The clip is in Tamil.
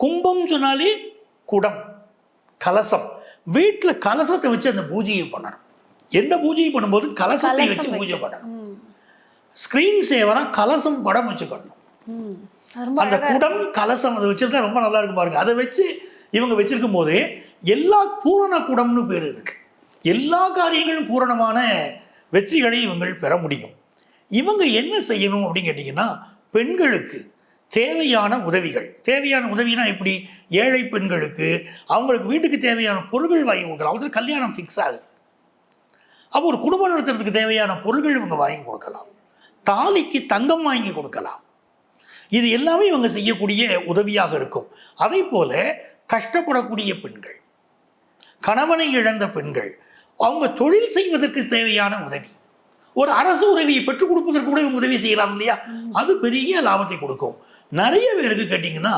கும்பம் சொன்னாலே குடம், கலசம். வீட்டில் கலசத்தை வச்சு அந்த பூஜையை பண்ணணும். எந்த பூஜையை பண்ணும்போது கலசத்தை வச்சு பூஜை பண்ணணும். ஸ்கிரீன் சேவரா கலசம் படம் வச்சுக்கணும். அந்த குடம் கலசம் அதை வச்சிருந்தா ரொம்ப நல்லா இருக்கும் பாருங்க. அதை வச்சு இவங்க வச்சிருக்கும் போதே எல்லா பூரண குடம்னு பேர் இருக்கு. எல்லா காரியங்களும் பூரணமான வெற்றிகளை இவங்கள் பெற முடியும். இவங்க என்ன செய்யணும் அப்படின்னு கேட்டிங்கன்னா, பெண்களுக்கு தேவையான உதவிகள். தேவையான உதவினா எப்படி? ஏழை பெண்களுக்கு அவங்களுக்கு வீட்டுக்கு தேவையான பொருட்கள் வாங்கி கொடுக்கலாம். அவங்களுக்கு கல்யாணம் ஃபிக்ஸ் ஆகுது, அப்போ ஒரு குடும்பம் நடத்துறதுக்கு தேவையான பொருட்கள் இவங்க வாங்கி கொடுக்கலாம். தாலிக்கு தங்கம் வாங்கி கொடுக்கலாம். இது எல்லாமே இவங்க செய்யக்கூடிய உதவியாக இருக்கும். அதே போல கஷ்டப்படக்கூடிய பெண்கள், கணவனை இழந்த பெண்கள், அவங்க தொழில் செய்வதற்கு தேவையான உதவி, ஒரு அரசு உதவியை பெற்றுக் கொடுப்பதற்கு கூட இவங்க உதவி செய்யலாம் இல்லையா? அது பெரிய லாபத்தை கொடுக்கும். நிறைய பேருக்கு கேட்டிங்கன்னா